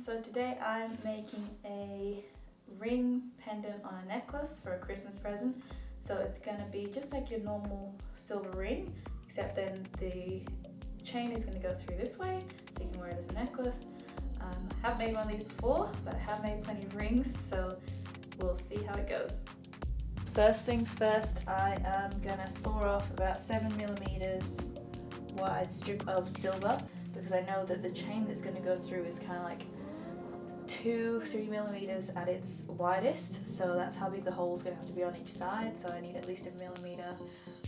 So today I'm making a ring pendant on a necklace for a Christmas present. So it's going to be just like your normal silver ring, except then the chain is going to go through this way, so you can wear it as a necklace. I haven't made one of these before, but I have made plenty of rings, so we'll see how it goes. First things first, I am going to saw off about 7mm wide strip of silver, because I know that the chain that's going to go through is kind of like 2-3mm at its widest, so that's how big the hole is going to have to be on each side. So I need at least 1mm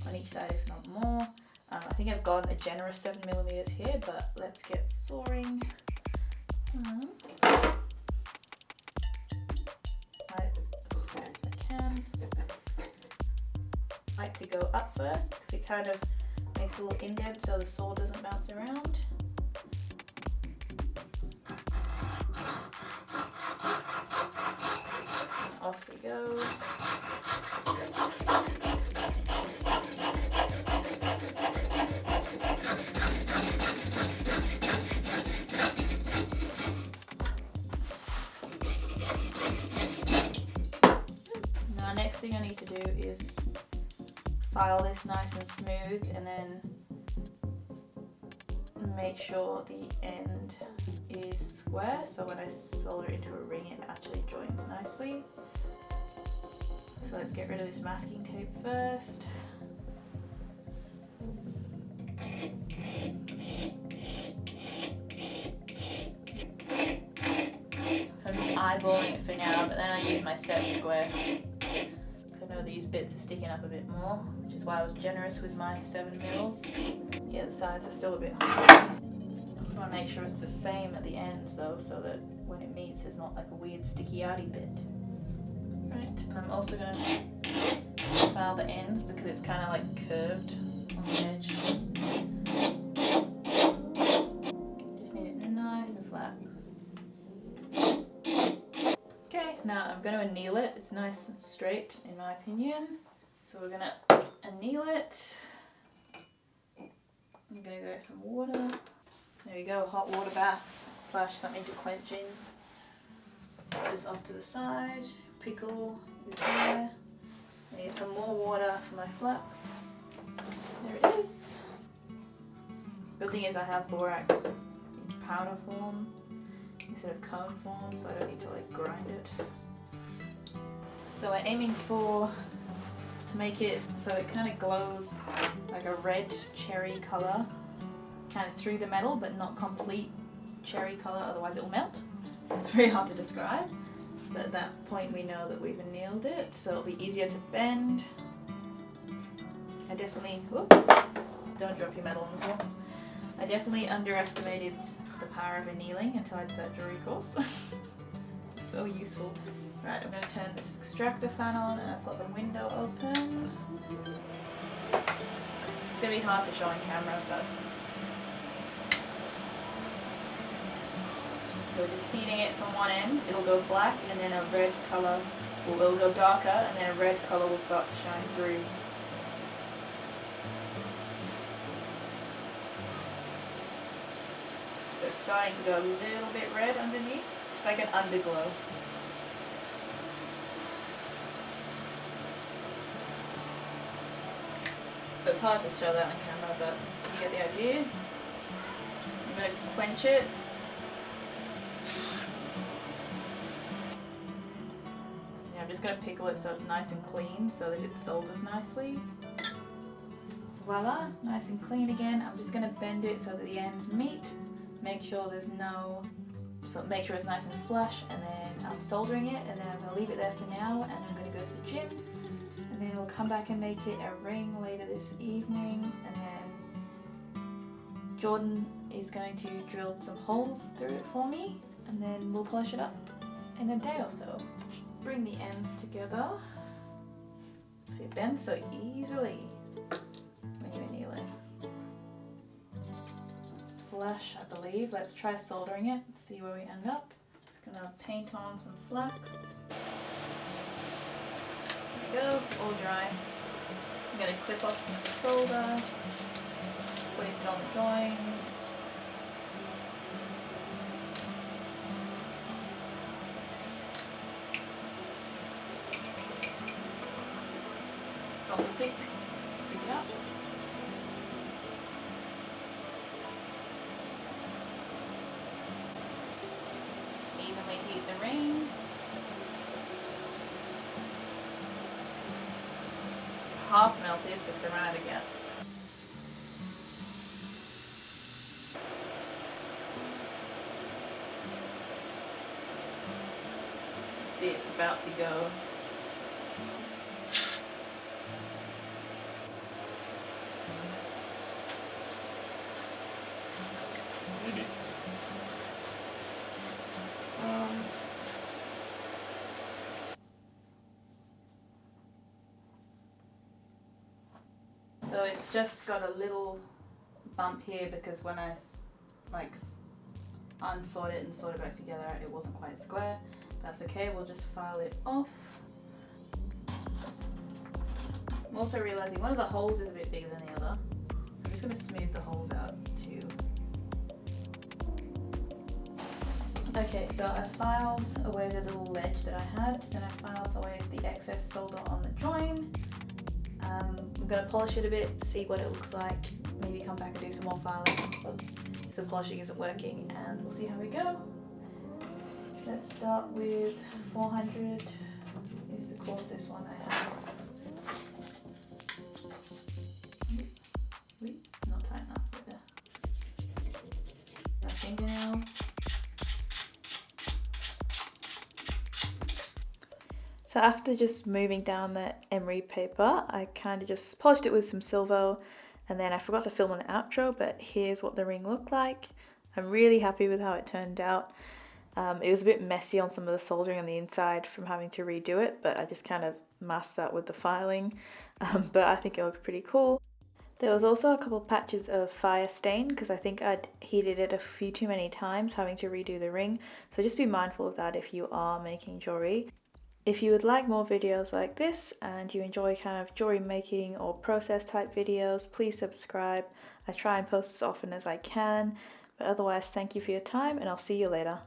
on each side, if not more. I think I've gone a generous 7mm here, but let's get sawing. Right, as fast as I can. I like to go up first because it kind of makes a little indent so the saw doesn't bounce around. Off we go. Now next thing I need to do is file this nice and smooth, and then make sure the end is square, so when I solder it into a ring it actually joins nicely. So let's get rid of this masking tape first. So I'm just eyeballing it for now, but then I use my set square. I know these bits are sticking up a bit more, which is why I was generous with my 7mm. Yeah, the sides are still a bit hard. I want to make sure it's the same at the ends though, so that when it meets there's not like a weird sticky outy bit. Right, and I'm also going to file the ends because it's kind of like curved on the edge. Just need it nice and flat. Okay, now I'm going to anneal it. It's nice and straight in my opinion. So we're going to anneal it. I'm going to go get some water. There we go, hot water bath / something to quench in. Put this off to the side. Pickle is there. I need some more water for my flap. There it is. Good thing is I have borax in powder form instead of cone form, so I don't need to like grind it. So we're aiming to make it so it kind of glows like a red cherry colour, kind of through the metal, but not complete cherry colour, otherwise it will melt. So it's very hard to describe. But at that point we know that we've annealed it, so it'll be easier to bend. I definitely, don't drop your metal on the floor. I definitely underestimated the power of annealing until I did that jewellery course. So useful. Right, I'm going to turn this extractor fan on, and I've got the window open. It's going to be hard to show on camera, but we're just heating it from one end. It'll go black, and then a red colour, it'll go darker, and then a red colour will start to shine through. It's starting to go a little bit red underneath. It's like an underglow. It's hard to show that on camera, but you get the idea. I'm going to quench it. I'm just going to pickle it so it's nice and clean, so that it solders nicely. Voila, nice and clean again. I'm just going to bend it so that the ends meet. Make sure there's make sure it's nice and flush, and then I'm soldering it, and then I'm going to leave it there for now, and I'm going to go to the gym, and then we'll come back and make it a ring later this evening, and then Jordan is going to drill some holes through it for me, and then we'll polish it up in a day or so. Bring the ends together. See, it bends so easily when you anneal it. Flush, I believe. Let's try soldering it, see where we end up. Just gonna paint on some flax. There we go, all dry. I'm gonna clip off some solder, place it on the join. pick it up. Evenly heat the ring. Half melted because I ran out of gas. See, it's about to go. Maybe. So it's just got a little bump here because when I like unsawed it and sawed it back together, it wasn't quite square. That's okay, we'll just file it off. I'm also realizing one of the holes is a bit bigger than the other. I'm just going to smooth the holes out too. Okay, so I filed away the little ledge that I had, then I filed away the excess solder on the join. I'm going to polish it a bit, see what it looks like, maybe come back and do some more filing if the polishing isn't working, and we'll see how we go. Let's start with 400, is the coarsest one I have. Wait, not tight enough with my fingernails. So after just moving down the emery paper, I kind of just polished it with some silver, and then I forgot to film an outro, but here's what the ring looked like. I'm really happy with how it turned out. It was a bit messy on some of the soldering on the inside from having to redo it, but I just kind of masked that with the filing, but I think it looked pretty cool. There was also a couple patches of fire stain because I think I'd heated it a few too many times having to redo the ring, so just be mindful of that if you are making jewellery. If you would like more videos like this and you enjoy kind of jewellery making or process type videos, please subscribe. I try and post as often as I can, but otherwise thank you for your time and I'll see you later.